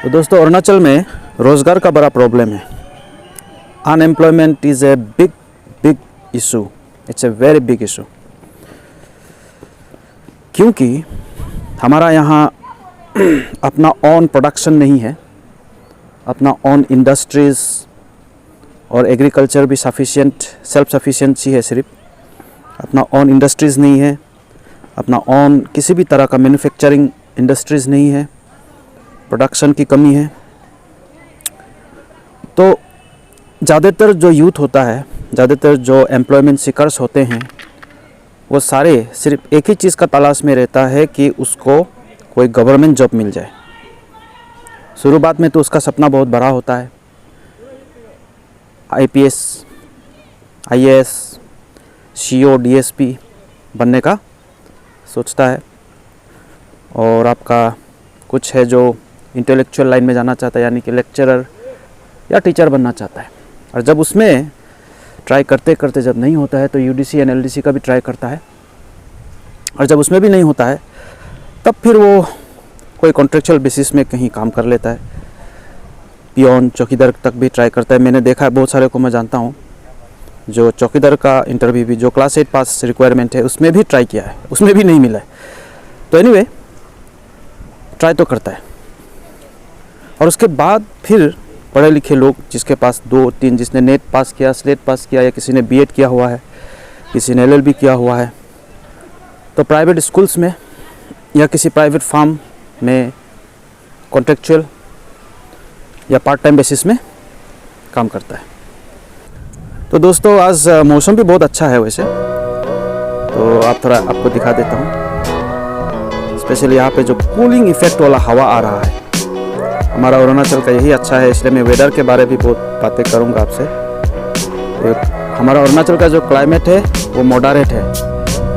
तो दोस्तों अरुणाचल में रोज़गार का बड़ा प्रॉब्लम है। Unemployment is a big issue, it's a very big issue. क्योंकि हमारा यहाँ अपना ऑन प्रोडक्शन नहीं है, अपना ऑन इंडस्ट्रीज़ और एग्रीकल्चर भी सफिशिएंट सेल्फ सफिशिएंसी है। सिर्फ अपना ऑन इंडस्ट्रीज़ नहीं है, अपना ऑन किसी भी तरह का मैन्युफैक्चरिंग इंडस्ट्रीज़ नहीं है, प्रोडक्शन की कमी है। तो ज़्यादातर जो यूथ होता है, ज़्यादातर जो एम्प्लॉयमेंट सीकर्स होते हैं, वो सारे सिर्फ एक ही चीज़ का तलाश में रहता है कि उसको कोई गवर्नमेंट जॉब मिल जाए। शुरुआत में तो उसका सपना बहुत बड़ा होता है, IPS, IAS, CO, DSP बनने का सोचता है। और आपका कुछ है जो इंटेलेक्चुअल लाइन में जाना चाहता है, यानी कि लेक्चरर या टीचर बनना चाहता है। और जब उसमें ट्राई करते करते जब नहीं होता है तो UDC एंड LDC का भी ट्राई करता है। और जब उसमें भी नहीं होता है तब फिर वो कोई कॉन्ट्रेक्चुअल बेसिस में कहीं काम कर लेता है। पियोन, चौकीदार तक भी ट्राई करता है। मैंने देखा है बहुत सारे को, मैं जानता हूँ जो चौकीदार का इंटरव्यू भी जो क्लास 8 पास रिक्वायरमेंट है उसमें भी ट्राई किया है, उसमें भी नहीं मिला है। तो एनीवे ट्राई तो करता है। और उसके बाद फिर पढ़े लिखे लोग जिसके पास 2-3, जिसने नेट पास किया, स्लेट पास किया, या किसी ने B.Ed किया हुआ है, किसी ने LLB किया हुआ है, तो प्राइवेट स्कूल्स में या किसी प्राइवेट फार्म में कॉन्ट्रेक्चुअल या पार्ट टाइम बेसिस में काम करता है। तो दोस्तों आज मौसम भी बहुत अच्छा है वैसे, तो आप थोड़ा आपको दिखा देता हूँ। स्पेशली यहाँ पे जो कूलिंग इफेक्ट वाला हवा आ रहा है, हमारा अरुणाचल का यही अच्छा है, इसलिए मैं वेदर के बारे में भी बहुत बातें करूँगा आपसे। तो हमारा अरुणाचल का जो क्लाइमेट है वो मॉडरेट है,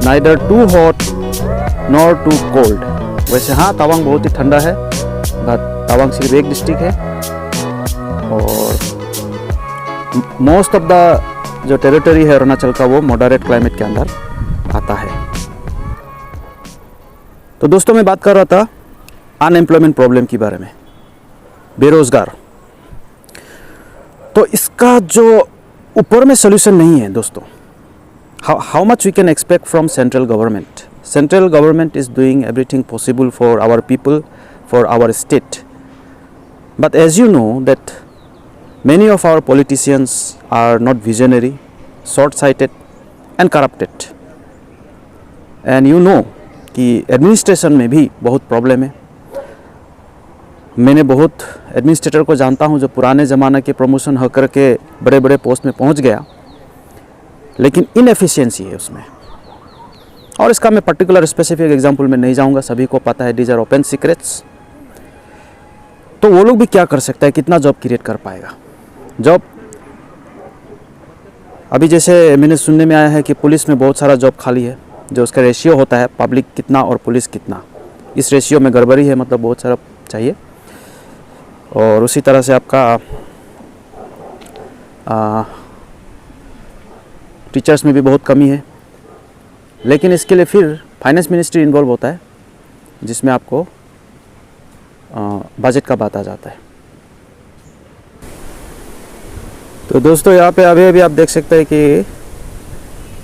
neither too hot nor too cold. वैसे हाँ, तवांग बहुत ही ठंडा है, बट तवांग सिर्फ एक डिस्ट्रिक्ट है और मोस्ट ऑफ द जो टेरिटरी है अरुणाचल का वो मॉडरेट क्लाइमेट के अंदर आता है। तो दोस्तों मैं बात कर रहा था अनएम्प्लॉयमेंट प्रॉब्लम के बारे में, बेरोज़गार। तो इसका जो ऊपर में सोल्यूशन नहीं है दोस्तों। How much we can expect from central government. Central government is doing everything possible for our people, for our state, but as you know that many of our politicians are not visionary, short-sighted and corrupted. And you know कि administration में भी बहुत problem है। मैंने बहुत administrator को जानता हूँ जो पुराने ज़माने के प्रमोशन होकर के बड़े बड़े पोस्ट में पहुँच गया, लेकिन इनएफिशिएंसी है उसमें। और इसका मैं पर्टिकुलर स्पेसिफिक एग्जांपल में नहीं जाऊँगा, सभी को पता है, डीज आर ओपन सीक्रेट्स। तो वो लोग भी क्या कर सकता है, कितना जॉब क्रिएट कर पाएगा। जॉब अभी जैसे मैंने सुनने में आया है कि पुलिस में बहुत सारा जॉब खाली है, जो उसका रेशियो होता है पब्लिक कितना और पुलिस कितना, इस रेशियो में गड़बड़ी है, मतलब बहुत सारा चाहिए। और उसी तरह से आपका टीचर्स में भी बहुत कमी है। लेकिन इसके लिए फिर फाइनेंस मिनिस्ट्री इन्वॉल्व होता है, जिसमें आपको बजट का बात आ जाता है। तो दोस्तों यहाँ पे अभी आप देख सकते हैं कि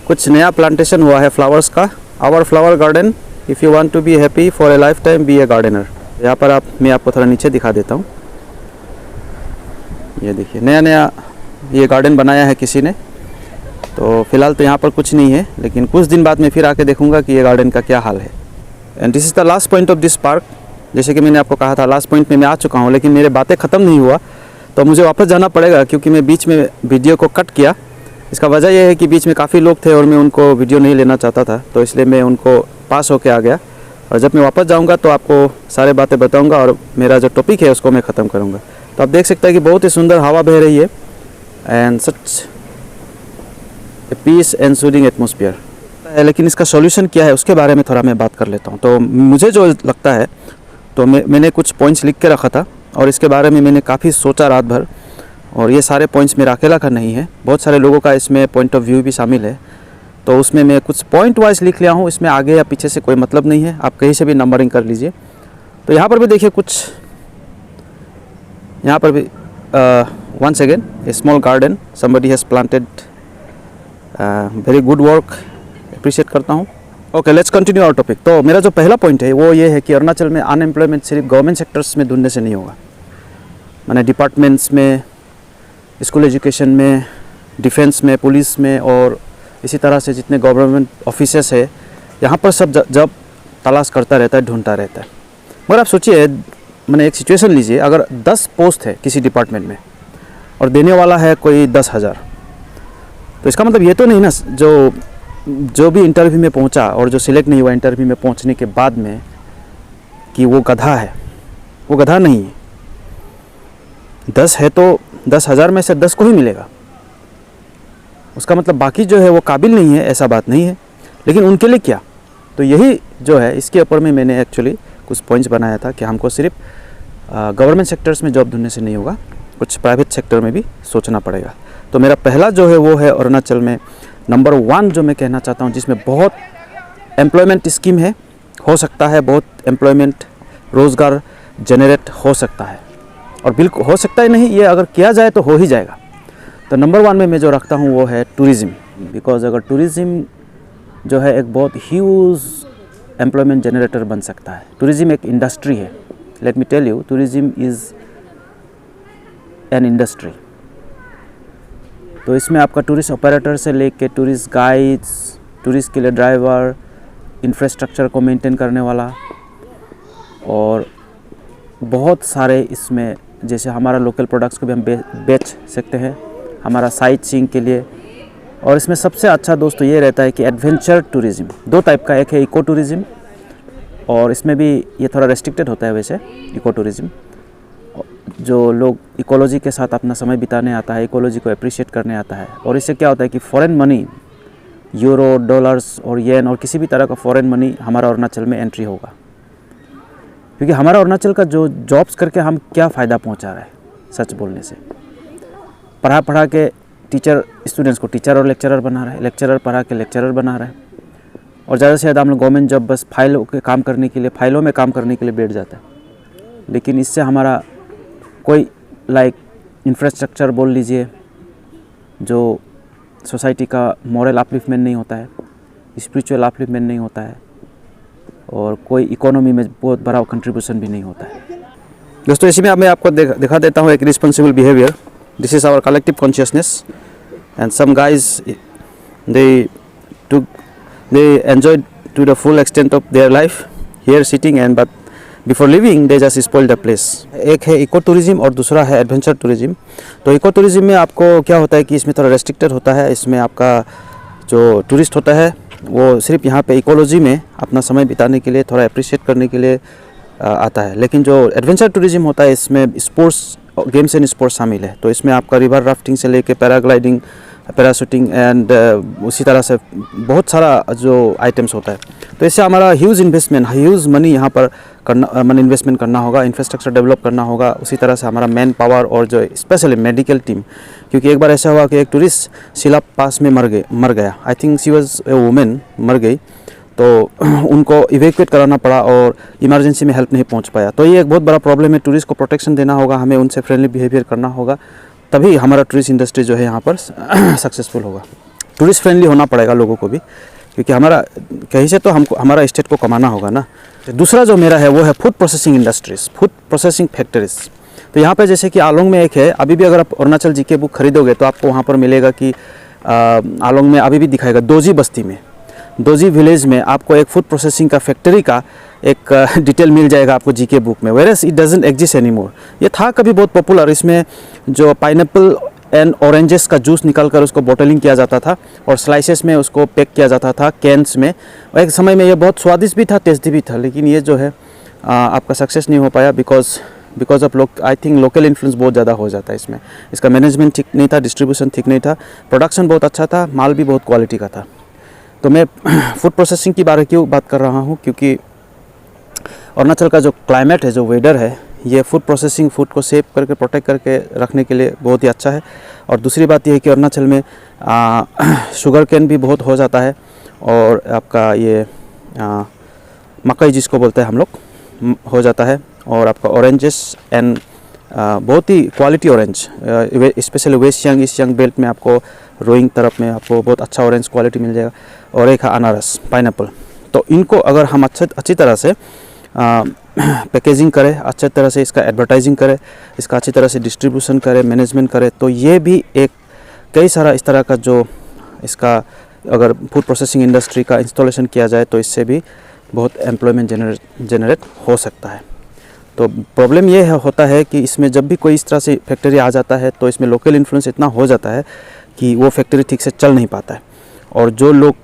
कुछ नया प्लांटेशन हुआ है फ्लावर्स का। Our flower garden, if you want to be happy for a lifetime, be a gardener. यहाँ पर मैं आपको थोड़ा नीचे दिखा देता हूँ। ये देखिए नया ये गार्डन बनाया है किसी ने। तो फिलहाल तो यहाँ पर कुछ नहीं है, लेकिन कुछ दिन बाद मैं फिर आके देखूँगा कि ये गार्डन का क्या हाल है। And this is the last point of this park. जैसे कि मैंने आपको कहा था लास्ट पॉइंट में मैं आ चुका हूँ, लेकिन मेरे बातें ख़त्म नहीं हुआ, तो मुझे वापस जाना पड़ेगा, क्योंकि मैं बीच में वीडियो को कट किया। इसका वजह यह है कि बीच में काफ़ी लोग थे और मैं उनको वीडियो नहीं लेना चाहता था, तो इसलिए मैं उनको पास होके आ गया। और जब मैं वापस जाऊंगा तो आपको सारे बातें बताऊंगा और मेरा जो टॉपिक है उसको मैं ख़त्म करूंगा। तो आप देख सकते हैं कि बहुत ही सुंदर हवा बह रही है and such a peace and soothing atmosphere. लेकिन इसका सॉल्यूशन क्या है उसके बारे में थोड़ा मैं बात कर लेता हूँ। तो मुझे जो लगता है, तो मैंने कुछ पॉइंट्स लिख के रखा था और इसके बारे में मैंने काफ़ी सोचा रात भर। और ये सारे पॉइंट्स मेरा अकेला का नहीं है, बहुत सारे लोगों का इसमें पॉइंट ऑफ व्यू भी शामिल है। तो उसमें मैं कुछ पॉइंट वाइज लिख लिया हूँ, इसमें आगे या पीछे से कोई मतलब नहीं है, आप कहीं से भी नंबरिंग कर लीजिए। तो यहाँ पर भी देखिए कुछ यहाँ पर भी once again a small garden somebody has planted, very good work, appreciate करता हूँ। Okay, let's continue our topic. तो मेरा जो पहला पॉइंट है वो ये है कि अरुणाचल में अनएम्प्लॉयमेंट सिर्फ गवर्नमेंट सेक्टर्स में ढूंढने से नहीं होगा, माने डिपार्टमेंट्स में, स्कूल एजुकेशन में, डिफेंस में, पुलिस में, और इसी तरह से जितने गवर्नमेंट ऑफिसेस है यहाँ पर सब जब तलाश करता रहता है, ढूंढता रहता है। मगर आप सोचिए, मैंने एक सिचुएशन लीजिए, अगर 10 पोस्ट है किसी डिपार्टमेंट में और देने वाला है कोई 10,000, तो इसका मतलब ये तो नहीं ना जो भी इंटरव्यू में पहुंचा और जो सिलेक्ट नहीं हुआ इंटरव्यू में पहुंचने के बाद में कि वो गधा है। वो गधा नहीं है। 10 है तो 10,000 में से 10 को ही मिलेगा। उसका मतलब बाकी जो है वो काबिल नहीं है, ऐसा बात नहीं है। लेकिन उनके लिए क्या? तो यही जो है, इसके ऊपर में मैंने एक्चुअली कुछ पॉइंट्स बनाया था कि हमको सिर्फ गवर्नमेंट सेक्टर्स में जॉब ढूंढने से नहीं होगा, कुछ प्राइवेट सेक्टर में भी सोचना पड़ेगा। तो मेरा पहला जो है वो है अरुणाचल में नंबर 1 जो मैं कहना चाहता हूँ, जिसमें बहुत एम्प्लॉयमेंट स्कीम है, हो सकता है बहुत एम्प्लॉयमेंट रोज़गार जनरेट हो सकता है, और बिल्कुल हो सकता ही नहीं, ये अगर किया जाए तो हो ही जाएगा। तो नंबर 1 में मैं जो रखता हूँ वो है टूरिज़्म। बिकॉज अगर टूरिज़्म जो है एक बहुत ह्यूज एम्प्लॉयमेंट जनरेटर बन सकता है। टूरिज़्म एक इंडस्ट्री है। Let me tell you, tourism is an industry. तो इसमें आपका टूरिस्ट ऑपरेटर से लेके टूरिस्ट गाइड्स, टूरिस्ट के लिए ड्राइवर, इंफ्रास्ट्रक्चर को मेंटेन करने वाला, और बहुत सारे इसमें, जैसे हमारा लोकल प्रोडक्ट्स को भी हम बेच सकते हैं हमारा साइट सीइंग के लिए। और इसमें सबसे अच्छा दोस्तों ये रहता है कि एडवेंचर टूरिज़्म 2 टाइप का, एक है इको टूरिज़्म, और इसमें भी ये थोड़ा रेस्ट्रिक्टेड होता है वैसे इको टूरिज़्म, जो लोग इकोलॉजी के साथ अपना समय बिताने आता है, इकोलॉजी को अप्रिशिएट करने आता है। और इससे क्या होता है कि फॉरेन मनी, यूरो, डॉलर्स और येन और किसी भी तरह का फॉरेन मनी हमारा अरुणाचल में एंट्री होगा। क्योंकि हमारा अरुणाचल का जो जॉब्स करके हम क्या फ़ायदा पहुंचा रहा है, सच बोलने से, पढ़ा के टीचर स्टूडेंट्स को टीचर और लेक्चरर बना रहा है, लेक्चरर पढ़ा के लेक्चरर बना रहा है, और ज़्यादा से ज़्यादा हम लोग गवर्नमेंट जॉब बस फाइलों में काम करने के लिए बैठ जाता है। लेकिन इससे हमारा कोई इंफ्रास्ट्रक्चर बोल लीजिए, जो सोसाइटी का मॉरल अपलिफ्टमेंट नहीं होता है, स्पिरिचुअल अपलिफ्टमेंट नहीं होता है, और कोई इकोनॉमी में बहुत बड़ा कंट्रीब्यूशन भी नहीं होता है। दोस्तों, इसमें मैं आपको दिखा देता हूँ एक responsible behaviour. This is our collective consciousness, and some guys they enjoyed to the full extent of their life here sitting, and but before leaving they just spoil the place. एक है इको टूरिज़्म और दूसरा है adventure tourism. तो eco tourism में आपको क्या होता है कि इसमें थोड़ा रेस्ट्रिक्टेड होता है। इसमें आपका जो टूरिस्ट होता है वो सिर्फ यहाँ पे इकोलॉजी में अपना समय बिताने के लिए, थोड़ा अप्रिशिएट करने के लिए आता है। लेकिन जो एडवेंचर टूरिज़्म होता है इसमें स्पोर्ट्स, गेम्स एंड स्पोर्ट्स शामिल है। तो इसमें आपका रिवर राफ्टिंग से लेके पैराग्लाइडिंग, पैराशूटिंग एंड उसी तरह से बहुत सारा जो आइटम्स होता है। तो इससे हमारा ह्यूज इन्वेस्टमेंट, ह्यूज मनी यहाँ पर मनी इन्वेस्टमेंट करना होगा, इंफ्रास्ट्रक्चर डेवलप करना होगा। उसी तरह से हमारा मैन पावर और जो स्पेशली मेडिकल टीम, क्योंकि एक बार ऐसा हुआ कि एक टूरिस्ट शिला पास में मर गया। I think she was a women, मर गई। तो उनको इवैक्यूएट कराना पड़ा और इमरजेंसी में हेल्प नहीं पहुँच पाया। तो ये एक बहुत बड़ा प्रॉब्लम है। टूरिस्ट को प्रोटेक्शन देना होगा, हमें उनसे फ्रेंडली बिहेवियर करना होगा, तभी हमारा टूरिस्ट इंडस्ट्री जो है यहाँ पर सक्सेसफुल होगा। टूरिस्ट फ्रेंडली होना पड़ेगा लोगों को भी, क्योंकि हमारा कहीं से तो हमको हमारा स्टेट को कमाना होगा ना। दूसरा जो मेरा है वो है food processing industries, food processing factories. तो यहाँ पे जैसे कि आलोंग में एक है, अभी भी अगर आप अरुणाचल जीके बुक खरीदोगे तो आपको वहाँ पर मिलेगा कि आलोंग में अभी भी दिखाएगा, दोजी बस्ती में, दोजी विलेज में आपको एक फूड प्रोसेसिंग का फैक्ट्री का एक डिटेल मिल जाएगा आपको जीके बुक में। Whereas it doesn't exist any more. ये था कभी बहुत पॉपुलर, इसमें जो पाइनएप्पल एंड ऑरेंजेस का जूस निकाल कर उसको बॉटलिंग किया जाता था और स्लाइसेस में उसको पैक किया जाता था कैंस में। और एक समय में ये बहुत स्वादिष्ट भी था, टेस्टी भी था। लेकिन ये जो है आपका सक्सेस नहीं हो पाया because of I think local influence बहुत ज़्यादा हो जाता है इसमें। इसका मैनेजमेंट ठीक नहीं था, डिस्ट्रीब्यूशन ठीक नहीं था, प्रोडक्शन बहुत अच्छा था, माल भी बहुत क्वालिटी का था। तो मैं फूड प्रोसेसिंग की बारे क्यों बात कर रहा हूँ, क्योंकि अरुणाचल का जो क्लाइमेट है, जो वेदर है, ये फूड प्रोसेसिंग, फूड को सेव करके प्रोटेक्ट करके रखने के लिए बहुत ही अच्छा है। और दूसरी बात यह है कि अरुणाचल में शुगर कैन भी बहुत हो जाता है, और आपका ये मकई जिसको बोलते हैं हम लोग, हो जाता है, और आपका ऑरेंजेस एंड बहुत ही quality orange, specially west Siang east Siang belt में आपको रोइंग तरफ में आपको बहुत अच्छा ऑरेंज क्वालिटी मिल जाएगा। और एक है अनारस पाइनएप्पल। तो इनको अगर हम अच्छी तरह से पैकेजिंग करें, अच्छी तरह से इसका एडवर्टाइजिंग करें, इसका अच्छी तरह से डिस्ट्रीब्यूशन करें, मैनेजमेंट करें, तो ये भी एक कई सारा इस तरह का जो इसका अगर फूड प्रोसेसिंग इंडस्ट्री का इंस्टॉलेशन किया जाए तो इससे भी बहुत एम्प्लॉयमेंट जनरेट हो सकता है। तो प्रॉब्लम ये होता है कि इसमें जब भी कोई इस तरह से फैक्ट्री आ जाता है तो इसमें लोकल इन्फ्लुएंस इतना हो जाता है कि वो फैक्ट्री ठीक से चल नहीं पाता है। और जो लोग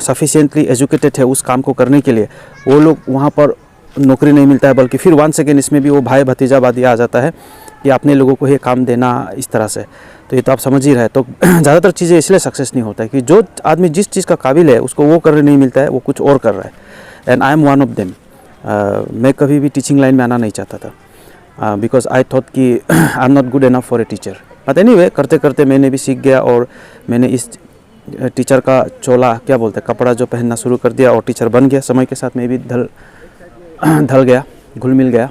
सफिशिएंटली एजुकेटेड है उस काम को करने के लिए, वो लोग वहाँ पर नौकरी नहीं मिलता है, बल्कि फिर वन सेकेंड इसमें भी वो भाई भतीजावादी आ जाता है कि अपने लोगों को ये काम देना इस तरह से। तो ये तो आप समझ ही रहे। तो ज़्यादातर चीज़ें इसलिए सक्सेस नहीं होता है कि जो आदमी जिस चीज़ का काबिल है उसको वो करने नहीं मिलता है, वो कुछ और कर रहा है। And I am one of them. मैं कभी भी टीचिंग लाइन में आना नहीं चाहता था बिकॉज आई थॉट कि आई am not good enough for a teacher. But anyway करते करते मैंने भी सीख गया और मैंने इस टीचर का चोला क्या बोलते हैं कपड़ा जो पहनना शुरू कर दिया और टीचर बन गया। समय के साथ मैं भी ढल गया, घुल मिल गया।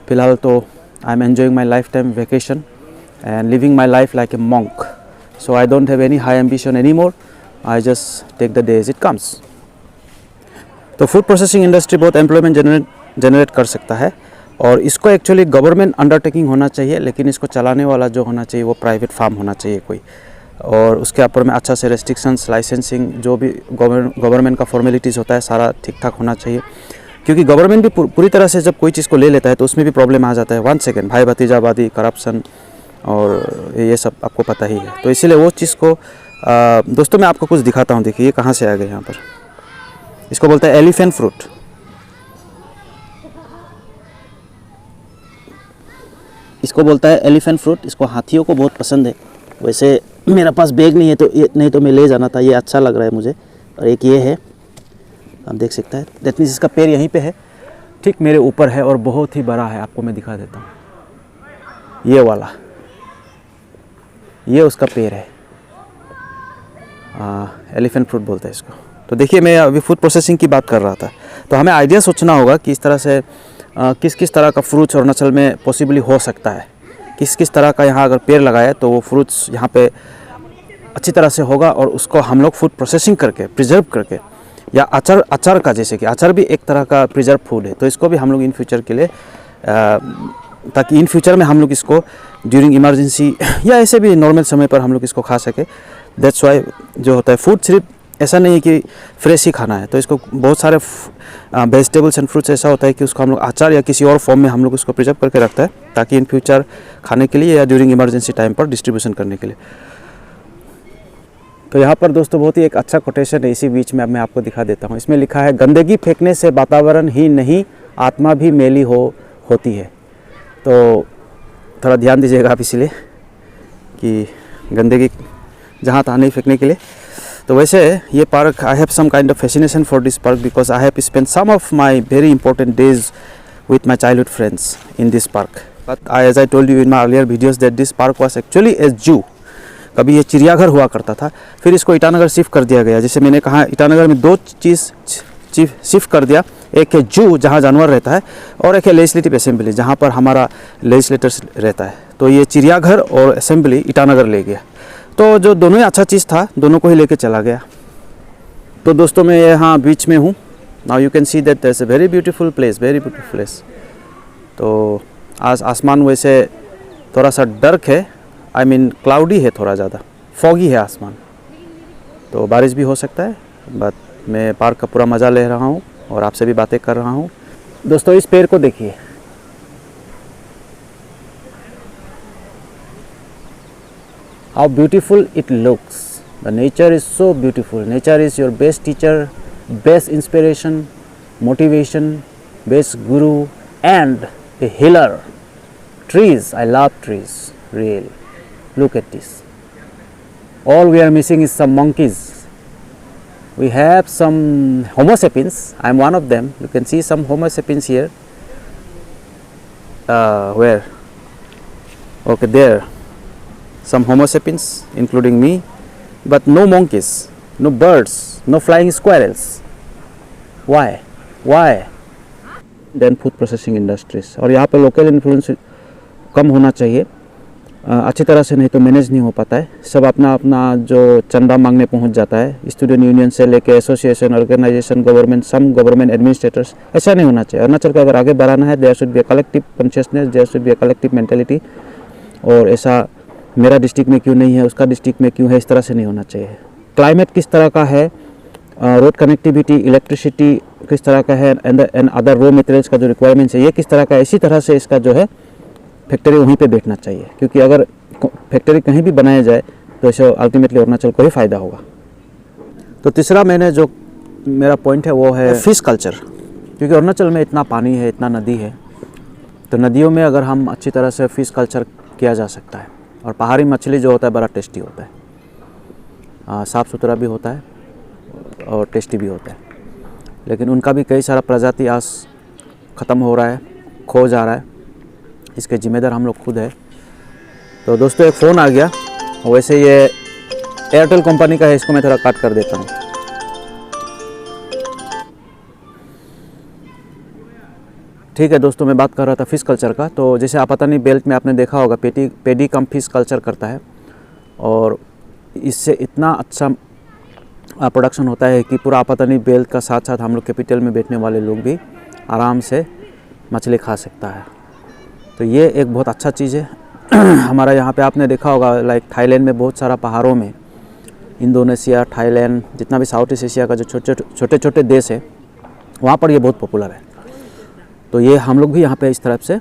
फिलहाल तो I am enjoying my life time vacation and living my life like a monk. So I don't have any high ambition anymore. I just take the day as it comes. तो फूड प्रोसेसिंग इंडस्ट्री बहुत employment generate कर सकता है और इसको actually government undertaking होना चाहिए, लेकिन इसको चलाने वाला जो होना चाहिए वो प्राइवेट फार्म होना चाहिए कोई। और उसके ऊपर में अच्छा से रेस्ट्रिक्शंस, लाइसेंसिंग, जो भी गवर्नमेंट का फॉर्मेलिटीज़ होता है सारा ठीक ठाक होना चाहिए। क्योंकि गवर्नमेंट भी पूरी तरह से जब कोई चीज़ को ले लेता है तो उसमें भी प्रॉब्लम आ जाता है। वन सेकेंड, भाई भतीजावादी, करप्शन और ये सब आपको पता ही है। तो इसीलिए वो चीज़ को दोस्तों मैं आपको कुछ दिखाता हूँ। देखिए ये कहाँ से आ गए यहाँ पर। इसको बोलते हैं एलिफेंट फ्रूट। इसको बोलता है एलिफेंट फ्रूट। इसको हाथियों को बहुत पसंद है। वैसे मेरा पास बैग नहीं है तो नहीं तो मैं ले जाना था। ये अच्छा लग रहा है मुझे। और एक ये है, आप देख सकते हैं। दैट मीन्स इसका पेड़ यहीं पे है, ठीक मेरे ऊपर है और बहुत ही बड़ा है। आपको मैं दिखा देता हूँ। ये वाला, ये उसका पेड़ है। एलिफेंट फ्रूट बोलते हैं इसको। तो देखिए मैं अभी फूड प्रोसेसिंग की बात कर रहा था, तो हमें आइडिया सोचना होगा कि इस तरह से किस किस तरह का फ्रूट्स अरुणाचल में पॉसिबली हो सकता है। किस किस तरह का यहाँ अगर पेड़ लगाए तो वो फ्रूट्स यहाँ पे अच्छी तरह से होगा और उसको हम लोग फूड प्रोसेसिंग करके, प्रिजर्व करके, या अचार का, जैसे कि अचार भी एक तरह का प्रिजर्व फूड है, तो इसको भी हम लोग इन फ्यूचर के लिए ताकि इन फ्यूचर में हम लोग इसको ड्यूरिंग इमरजेंसी या ऐसे भी नॉर्मल समय पर हम लोग इसको खा सके। दैट्स वाई जो होता है फूड सिर्फ ऐसा नहीं है कि फ्रेश ही खाना है। तो इसको बहुत सारे वेजिटेबल्स एंड फ्रूट्स ऐसा होता है कि उसको हम लोग अचार या किसी और फॉर्म में हम लोग उसको प्रिजर्व करके रखता है ताकि इन फ्यूचर खाने के लिए या ड्यूरिंग इमरजेंसी टाइम पर डिस्ट्रीब्यूशन करने के लिए। तो यहाँ पर दोस्तों बहुत ही एक अच्छा कोटेशन है, इसी बीच में अब मैं आपको दिखा देता हूँ। इसमें लिखा है, गंदगी फेंकने से वातावरण ही नहीं आत्मा भी मैली होती है। तो थोड़ा ध्यान दीजिएगा आप इसलिए कि गंदगी जहाँ तहाँ नहीं फेंकने के लिए। तो वैसे ये park, I have some kind of fascination for this park because I have spent some of my very important days with my childhood friends in this park. But as I told you in my earlier videos that this park was actually a zoo. कभी ये चिड़ियाघर हुआ करता था, फिर इसको Itanagar shift कर दिया गया। जैसे मैंने कहा ईटानगर में दो चीज़ शिफ्ट कर दिया, एक है जू जहाँ जानवर रहता है और एक है लेजिस्लेटिव असेंबली जहाँ पर हमारा लेजिस्लेटर्स रहता है। तो ये चिड़ियाघर और असेंबली ईटानगर ले गया। तो जो दोनों ही अच्छा चीज़ था, दोनों को ही लेके चला गया। तो दोस्तों मैं यहाँ बीच में हूँ। Now you can see that there's a very beautiful place, very beautiful place. तो आज आसमान वैसे थोड़ा सा डार्क है, I mean क्लाउडी है, थोड़ा ज़्यादा फॉगी है आसमान, तो बारिश भी हो सकता है। बट मैं पार्क का पूरा मज़ा ले रहा हूँ और आपसे भी बातें कर रहा हूँ। दोस्तों इस पेड़ को देखिए, how beautiful it looks. The nature is so beautiful. Nature is your best teacher, best inspiration, motivation, best guru and a healer. Trees, I love trees, really. Look at this. All we are missing is some monkeys. We have some Homo sapiens. I am one of them. You can see some Homo sapiens here. Where? Okay, there. Some Homo sapiens, including me, but no monkeys, no birds, no flying squirrels. Why? Then food processing industries. और यहाँ पे local influence कम होना चाहिए अच्छी तरह से, नहीं तो मैनेज नहीं हो पाता है। सब अपना अपना जो चंदा मांगने पहुंच जाता है, स्टूडेंट यूनियन से लेके association, organisation, government, some government administrators. ऐसा नहीं होना चाहिए। अरुणाचल को अगर आगे बढ़ाना है, there should be a collective consciousness, there should be a collective mentality. और ऐसा मेरा डिस्ट्रिक्ट में क्यों नहीं है, उसका डिस्ट्रिक्ट में क्यों है, इस तरह से नहीं होना चाहिए। क्लाइमेट किस तरह का है, रोड कनेक्टिविटी, इलेक्ट्रिसिटी किस तरह का है, एंड अदर रॉ मटेरियल्स का जो रिक्वायरमेंट्स है ये किस तरह का है, इसी तरह से इसका जो है फैक्ट्री वहीं पे बैठना चाहिए। क्योंकि अगर फैक्ट्री कहीं भी बनाया जाए तो इससे अल्टीमेटली अरुणाचल को ही फ़ायदा होगा। तो तीसरा मैंने मेरा पॉइंट है वो है फिश कल्चर। क्योंकि अरुणाचल में इतना पानी है, इतना नदी है, तो नदियों में अगर हम अच्छी तरह से फिश कल्चर किया जा सकता है। और पहाड़ी मछली जो होता है बड़ा टेस्टी होता है, साफ़ सुथरा भी होता है और टेस्टी भी होता है। लेकिन उनका भी कई सारा प्रजाति आज ख़त्म हो रहा है, खो जा रहा है। इसके जिम्मेदार हम लोग खुद है। तो दोस्तों एक फ़ोन आ गया, वैसे ये एयरटेल कंपनी का है, इसको मैं थोड़ा काट कर देता हूँ। ठीक है दोस्तों, मैं बात कर रहा था फिश कल्चर का। तो जैसे आपातानी बेल्ट में आपने देखा होगा पेडी कम फिश कल्चर करता है, और इससे इतना अच्छा प्रोडक्शन होता है कि पूरा आपातानी बेल्ट का साथ साथ हम लोग कैपिटल में बैठने वाले लोग भी आराम से मछली खा सकता है। तो ये एक बहुत अच्छा चीज़ है। हमारा यहाँ पे आपने देखा होगा, लाइक थाईलैंड में बहुत सारा पहाड़ों में, इंडोनेशिया, थाईलैंड, जितना भी साउथ ईस्ट एशिया का जो छोटे छोटे देश है, वहाँ पर ये बहुत पॉपुलर है। तो ये हम लोग भी यहाँ पे इस तरफ से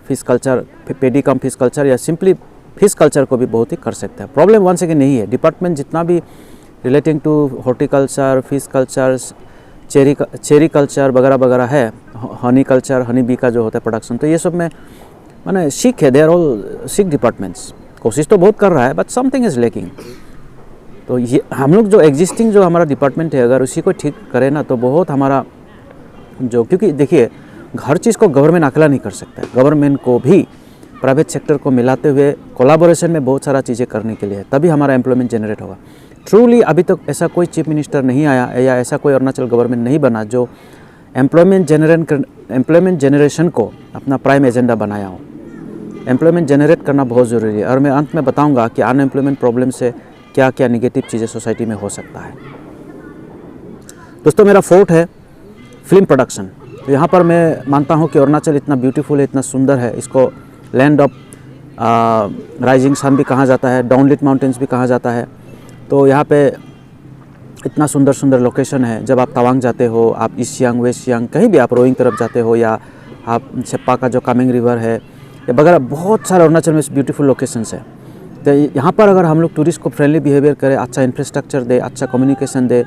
फिश कल्चर, पेडी कम फिश कल्चर या सिंपली फिश कल्चर को भी बहुत ही कर सकते हैं। प्रॉब्लम वन सेकेंड नहीं है, डिपार्टमेंट जितना भी relating to horticulture, fish culture, cherry culture वगैरह वगैरह है, हनी कल्चर, हनी बी का जो होता है प्रोडक्शन, तो ये सब में माने सिक है, they are all sick departments. कोशिश तो बहुत कर रहा है, बट समथिंग इज़ लेकिंग। तो ये हम लोग जो एग्जिस्टिंग जो हमारा डिपार्टमेंट है, अगर उसी को ठीक करें ना, तो बहुत हमारा जो, क्योंकि देखिए हर चीज़ को गवर्नमेंट अकेला नहीं कर सकता है। गवर्नमेंट को भी प्राइवेट सेक्टर को मिलाते हुए कोलैबोरेशन में बहुत सारा चीज़ें करने के लिए, तभी हमारा एम्प्लॉयमेंट जनरेट होगा। ट्रूली अभी तक ऐसा कोई चीफ मिनिस्टर नहीं आया या ऐसा कोई अरुणाचल गवर्नमेंट नहीं बना जो एम्प्लॉयमेंट जनरेशन को अपना प्राइम एजेंडा बनाया हो। एम्प्लॉयमेंट जनरेट करना बहुत ज़रूरी है। और मैं अंत में बताऊंगा कि अनएम्प्लॉयमेंट प्रॉब्लम से क्या क्या निगेटिव चीज़ें सोसाइटी में हो सकता है। दोस्तों मेरा फोर्थ है फिल्म प्रोडक्शन। तो यहाँ पर मैं मानता हूँ कि अरुणाचल इतना ब्यूटीफुल है, इतना सुंदर है, इसको लैंड ऑफ राइजिंग सन भी कहा जाता है, डाउनलिट माउंटेन्स भी कहा जाता है। तो यहाँ पे इतना सुंदर सुंदर लोकेशन है। जब आप तवांग जाते हो, आप ईस्ट सियांग, वेस्ट सियांग, कहीं भी आप रोइंग तरफ जाते हो, या आप सेप्पा का जो कामिंग रिवर है, या वगैरह बहुत सारे अरुणाचल में ब्यूटीफुल लोकेशंस है। तो यहाँ पर अगर हम लोग टूरिस्ट को फ्रेंडली बिहेवियर करें, अच्छा इंफ्रास्ट्रक्चर दे, अच्छा कम्युनिकेशन दे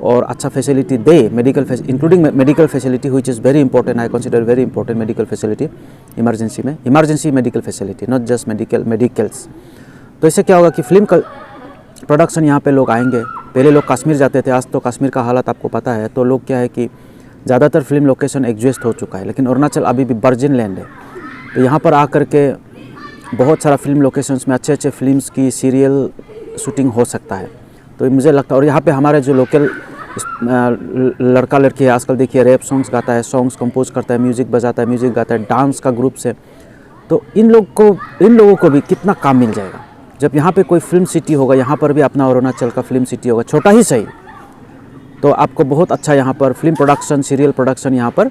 और अच्छा facility they, including medical facility which is very important, I consider very important medical facility emergency medical facility, not just medicals. तो इससे क्या होगा कि फिल्म प्रोडक्शन यहाँ पे लोग आएंगे। पहले लोग कश्मीर जाते थे, आज तो कश्मीर का हालत आपको पता है। तो लोग क्या है कि ज़्यादातर फिल्म लोकेशन एग्जिस्ट हो चुका है, लेकिन अरुणाचल अभी भी वर्जिन लैंड है। तो यहाँ पर आकर के बहुत सारा फिल्म लोकेशंस में अच्छे अच्छे फिल्म्स की सीरियल शूटिंग हो सकता है। तो मुझे लगता है, और यहाँ पे हमारे जो लोकल लड़का लड़की है, आजकल देखिए रैप सॉन्ग्स गाता है, सॉन्ग्स कंपोज करता है, म्यूज़िक बजाता है, म्यूज़िक गाता है, डांस का ग्रुप से। तो इन लोगों को भी कितना काम मिल जाएगा जब यहाँ पे कोई फिल्म सिटी होगा। यहाँ पर भी अपना अरुणाचल का फिल्म सिटी होगा, छोटा ही सही, तो आपको बहुत अच्छा यहाँ पर फिल्म प्रोडक्शन, सीरियल प्रोडक्शन यहाँ पर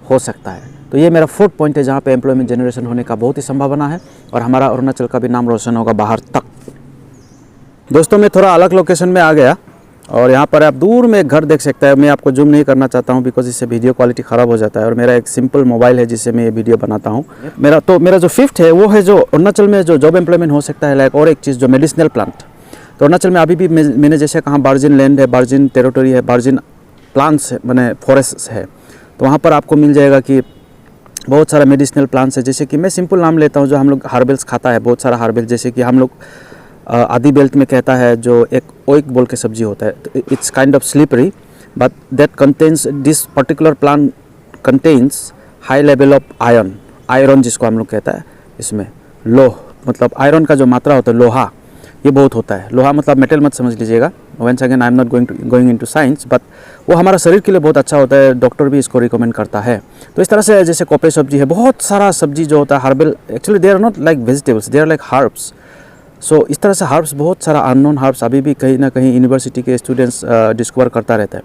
हो सकता है। तो ये मेरा फोर्थ पॉइंट है जहाँ पे एम्प्लॉयमेंट जनरेशन होने का बहुत ही संभावना है, और हमारा अरुणाचल का भी नाम रोशन होगा बाहर तक। दोस्तों मैं थोड़ा अलग लोकेशन में आ गया, और यहाँ पर आप दूर में एक घर देख सकते हैं। मैं आपको जूम नहीं करना चाहता हूँ बिकॉज इससे वीडियो क्वालिटी ख़राब हो जाता है, और मेरा एक सिंपल मोबाइल है जिससे मैं ये वीडियो बनाता हूँ। मेरा जो फिफ्थ है वो है जो अरुणाचल में जो जॉब एम्प्लॉयमेंट हो सकता है, लाइक और एक चीज़ जो मेडिसिनल प्लांट। तो अरुणाचल में अभी भी मैंने जैसे कहा वर्जिन लैंड है, वर्जिन टेरिटरी है, वर्जिन प्लांट्स है, मैंने फॉरेस्ट है। तो वहाँ पर आपको मिल जाएगा कि बहुत सारा मेडिसिनल प्लांट्स है। जैसे कि मैं सिंपल नाम लेता हूँ, जो हम लोग हार्बल्स खाता है, बहुत सारा हार्बल, जैसे कि हम लोग आदि बेल्ट में कहता है जो एक ओइक बोल के सब्जी होता है। तो it's kind of slippery but that contains, this particular plant contains high level of iron जिसको हम लोग कहता है। इसमें लोह मतलब आयरन का जो मात्रा होता है, लोहा, ये बहुत होता है। लोहा मतलब मेटल मत समझ लीजिएगा, once again I am not going into science, but वो हमारा शरीर के लिए बहुत अच्छा होता है, डॉक्टर भी इसको रिकमेंड करता है। तो इस तरह से जैसे कोपे सब्जी है, बहुत सारा सब्जी जो होता है herbal, actually they are not like vegetables, they are like herbs. So इस तरह से हर्ब्स, बहुत सारा अननोन हर्ब्स अभी भी कहीं ना कहीं यूनिवर्सिटी के स्टूडेंट्स डिस्कवर करता रहता है।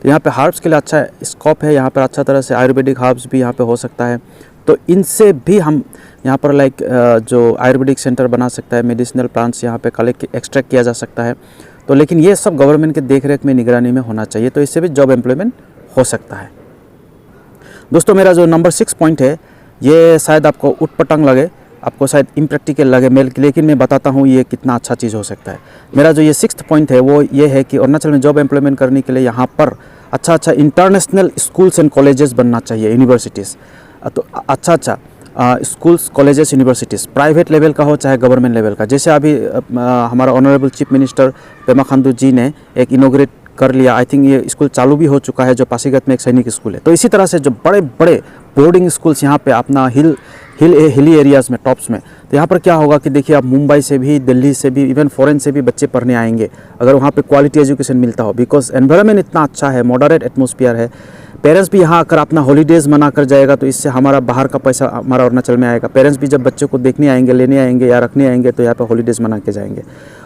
तो यहाँ पे हर्ब्स के लिए अच्छा स्कोप है, यहाँ पर अच्छा तरह से आयुर्वेदिक हर्ब्स भी यहाँ पे हो सकता है। तो इनसे भी हम यहाँ पर लाइक जो आयुर्वेदिक सेंटर बना सकता है, मेडिसिनल प्लांट्स यहाँ पे कलेक्ट एक्सट्रैक्ट किया जा सकता है। तो लेकिन ये सब गवर्नमेंट के देखरेख में, निगरानी में होना चाहिए, तो इससे भी जॉब एम्प्लॉयमेंट हो सकता है। दोस्तों मेरा जो नंबर 6 पॉइंट है, ये शायद आपको उटपटांग लगे, आपको शायद इम्प्रैक्टिकल लगे, लेकिन मैं बताता हूँ ये कितना अच्छा चीज़ हो सकता है। मेरा जो ये 6th पॉइंट है वो ये है कि अरुणाचल में जॉब एम्प्लॉयमेंट करने के लिए यहाँ पर अच्छा अच्छा इंटरनेशनल स्कूल्स एंड कॉलेजेस बनना चाहिए, यूनिवर्सिटीज़। तो अच्छा schools, colleges, universities private level का हो चाहे गवर्नमेंट लेवल का। जैसे अभी हमारा honourable chief minister Pema Khandu ji ने एक इनोग्रेट कर लिया, आई थिंक ये स्कूल चालू भी हो चुका है, जो पासीघाट में एक सैनिक स्कूल है। तो इसी तरह से जो बड़े बड़े बोर्डिंग स्कूल्स यहाँ पे अपना हिली एरियाज़ में, टॉप्स में, तो यहाँ पर क्या होगा कि देखिए आप मुंबई से भी, दिल्ली से भी, इवन फॉरेन से भी बच्चे पढ़ने आएंगे अगर वहाँ पे क्वालिटी एजुकेशन मिलता हो, बिकॉज एनवायरनमेंट इतना अच्छा है, मॉडरेट एटमॉस्फेयर है। पेरेंट्स भी यहाँ आकर अपना हॉलीडेज़ मना कर जाएगा, तो इससे हमारा बाहर का पैसा हमारा अरुणाचल में आएगा। पेरेंट्स भी जब बच्चों को देखने आएंगे, लेने आएंगे या रखने आएंगे, तो यहाँ पर हॉलीडेज़ मना के जाएंगे,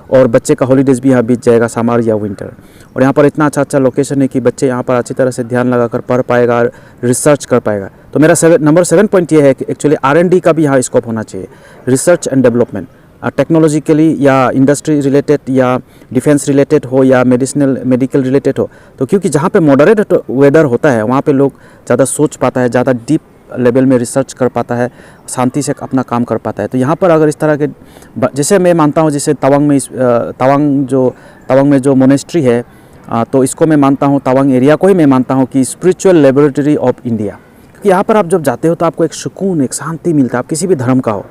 और बच्चे का हॉलीडेज़ भी यहाँ बीत जाएगा, समर या विंटर। और यहाँ पर इतना अच्छा लोकेशन है कि बच्चे यहाँ पर अच्छी तरह से ध्यान लगाकर पढ़ पाएगा, रिसर्च कर पाएगा। तो मेरा नंबर 7 पॉइंट ये है कि एक्चुअली R&D का भी यहाँ स्कोप होना चाहिए, रिसर्च एंड डेवलपमेंट, टेक्नोलॉजिकली या इंडस्ट्री रिलेटेड या डिफेंस रिलेटेड हो या मेडिकल रिलेटेड हो। तो क्योंकि जहाँ पे मॉडरेट वेदर होता है वहाँ पे लोग ज़्यादा सोच पाता है, ज़्यादा डीप लेवल में रिसर्च कर पाता है, शांति से अपना काम कर पाता है। तो यहाँ पर अगर इस तरह के, जैसे मैं मानता हूँ, जैसे तवांग में जो मोनेस्ट्री है, तो इसको मैं मानता हूँ, तवांग एरिया को ही मैं मानता हूँ कि स्पिरिचुअल लेबोरेटरी ऑफ इंडिया। क्योंकि यहाँ पर आप जब जाते हो तो आपको एक सुकून, एक शांति मिलता है, आप किसी भी धर्म का हो।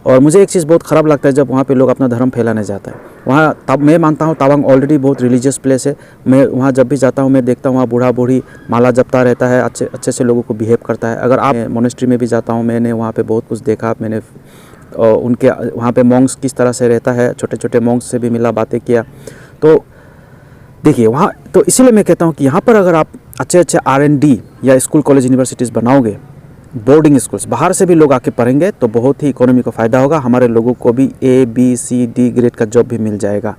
और मुझे एक चीज़ बहुत ख़राब लगता है जब वहाँ पे लोग अपना धर्म फैलाने जाता है वहाँ। तब मैं मानता हूँ तवांग ऑलरेडी बहुत रिलीजियस प्लेस है। मैं वहाँ जब भी जाता हूँ मैं देखता हूँ वहाँ बूढ़ा बूढ़ी माला जपता रहता है, अच्छे से लोगों को बिहेव करता है। अगर आप मोनेस्ट्री में भी जाता हूँ, मैंने वहाँ पे बहुत कुछ देखा। मैंने उनके वहाँ पे मॉन्क्स किस तरह से रहता है, छोटे छोटे मॉन्क्स से भी मिला, बातें किया। तो देखिए वहाँ, तो इसीलिए मैं कहता हूँ कि यहाँ पर अगर आप अच्छे R&D या स्कूल, कॉलेज, यूनिवर्सिटीज़ बनाओगे, बोर्डिंग स्कूल्स, बाहर से भी लोग आके पढ़ेंगे, तो बहुत ही इकोनॉमी को फ़ायदा होगा, हमारे लोगों को भी A, B, C, D grade का जॉब भी मिल जाएगा।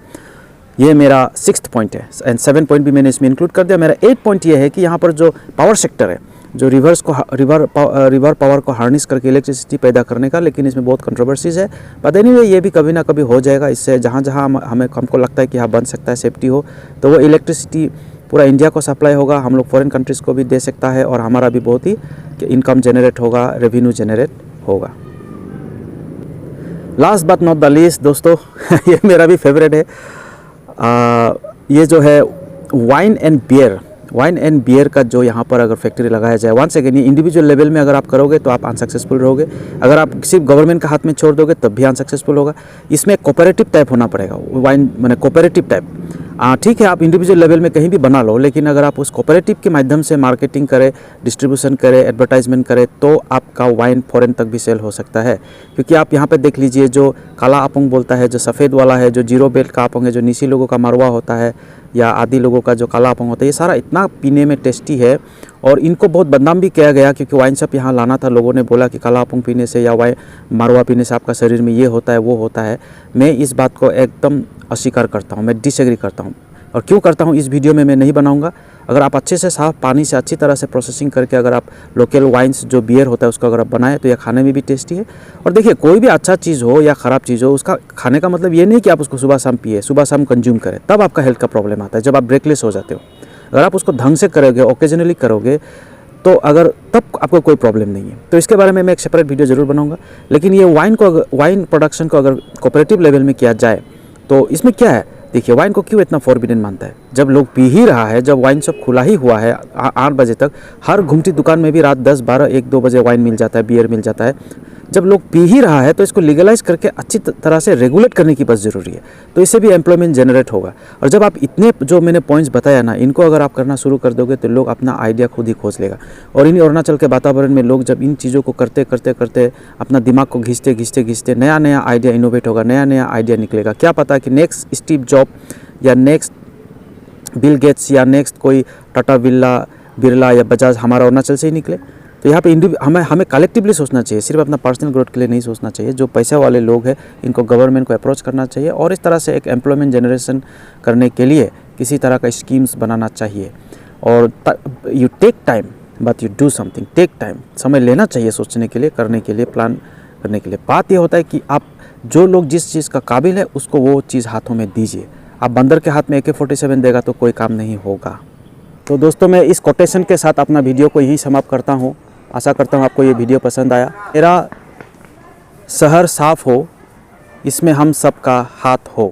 ये मेरा 6th पॉइंट है, एंड 7 पॉइंट भी मैंने इसमें इंक्लूड कर दिया। मेरा 8 पॉइंट ये है कि यहाँ पर जो पावर सेक्टर है, जो रिवर पावर को हार्नेस करके इलेक्ट्रिसिटी पैदा करने का, लेकिन इसमें बहुत कंट्रोवर्सीज़ है। बट एनीवे ये भी कभी ना कभी हो जाएगा। इससे जहाँ जहाँ हमको लगता है कि यहाँ बन सकता है, सेफ्टी हो, तो वो इलेक्ट्रिसिटी पूरा इंडिया को सप्लाई होगा, हम लोग फॉरेन कंट्रीज़ को भी दे सकता है, और हमारा भी बहुत ही इनकम जनरेट होगा, रेवेन्यू जनरेट होगा। Last but not the least दोस्तों ये मेरा भी फेवरेट है। ये जो है वाइन एंड बियर का जो यहाँ पर अगर फैक्ट्री लगाया जाए, वंस अगेन ये इंडिविजुअल लेवल में अगर आप करोगे तो आप अनसक्सेसफुल रहोगे। अगर आप सिर्फ गवर्नमेंट का हाथ में छोड़ दोगे तब भी अनसक्सेसफुल होगा। इसमें कोऑपरेटिव टाइप होना पड़ेगा, वाइन माने कोऑपरेटिव टाइप। ठीक है, आप इंडिविजुअल लेवल में कहीं भी बना लो, लेकिन अगर आप उस कोऑपरेटिव के माध्यम से मार्केटिंग करें, डिस्ट्रीब्यूशन करें, एडवर्टाइजमेंट करें, तो आपका वाइन फॉरेन तक भी सेल हो सकता है। क्योंकि आप यहाँ पे देख लीजिए, जो काला आपोंग बोलता है, जो सफ़ेद वाला है, जो जीरो बेल्ट का आपोंग है, जो नीसी लोगों का मारवा होता है, या आदि लोगों का जो काला आपोंग होता है, ये सारा इतना पीने में टेस्टी है। और इनको बहुत बदनाम भी किया गया, क्योंकि वाइन शॉप यहाँ लाना था। लोगों ने बोला कि काला आपोंग पीने से या वाइन मारवा पीने से आपका शरीर में ये होता है, वो होता है। मैं इस बात को एकदम अस्वीकार करता हूँ, मैं डिसएग्री करता हूँ। और क्यों करता हूँ, इस वीडियो में मैं नहीं बनाऊंगा। अगर आप अच्छे से साफ पानी से अच्छी तरह से प्रोसेसिंग करके अगर आप लोकल वाइन्स जो बियर होता है उसको अगर आप बनाएं, तो यह खाने में भी टेस्टी है। और देखिए, कोई भी अच्छा चीज़ हो या ख़राब चीज़ हो, उसका खाने का मतलब ये नहीं कि आप उसको सुबह शाम पिए, सुबह शाम कंज्यूम करें, तब आपका हेल्थ का प्रॉब्लम आता है, जब आप ब्रेकलेस हो जाते हो। अगर आप उसको ढंग से करोगे, ओकेजनली करोगे, तो अगर तब आपको कोई प्रॉब्लम नहीं है। तो इसके बारे में मैं एक सेपरेट वीडियो ज़रूर बनाऊंगा। लेकिन ये वाइन प्रोडक्शन को अगर कोऑपरेटिव लेवल में किया जाए, तो इसमें क्या है, देखिए वाइन को क्यों इतना फॉरबिडन मानता है। जब लोग पी ही रहा है, जब वाइन शॉप खुला ही हुआ है 8 बजे तक, हर घुमती दुकान में भी रात 10, 12, 1, 2 बजे वाइन मिल जाता है, बियर मिल जाता है। जब लोग पी ही रहा है, तो इसको लीगलाइज करके अच्छी तरह से रेगुलेट करने की बस ज़रूरी है। तो इससे भी एम्प्लॉयमेंट जनरेट होगा। और जब आप इतने जो मैंने पॉइंट्स बताया ना, इनको अगर आप करना शुरू कर दोगे, तो लोग अपना आइडिया खुद ही खोज लेगा। और इन अरुणाचल के वातावरण में लोग जब इन चीज़ों को करते करते अपना दिमाग को घिसते नया आइडिया इनोवेट होगा, नया आइडिया निकलेगा। क्या पता कि नेक्स्ट स्टीव जॉब या नेक्स्ट बिल गेट्स या नेक्स्ट कोई टाटा बिरला या बजाज हमारा अरुणाचल से ही निकले। तो यहाँ पे हमें कलेक्टिवली सोचना चाहिए, सिर्फ अपना पर्सनल ग्रोथ के लिए नहीं सोचना चाहिए। जो पैसे वाले लोग हैं इनको गवर्नमेंट को अप्रोच करना चाहिए और इस तरह से एक एम्प्लॉयमेंट जनरेशन करने के लिए किसी तरह का स्कीम्स बनाना चाहिए। और you take time but you do something, take time, समय लेना चाहिए सोचने के लिए, करने के लिए, प्लान करने के लिए। बात यह होता है कि आप जो लोग जिस चीज़ का काबिल है उसको वो चीज़ हाथों में दीजिए। आप बंदर के हाथ में AK-47 देगा तो कोई काम नहीं होगा। तो दोस्तों मैं इस कोटेशन के साथ अपना वीडियो को यही समाप्त करता हूँ। आशा करता हूँ आपको ये वीडियो पसंद आया। मेरा शहर साफ हो, इसमें हम सबका हाथ हो।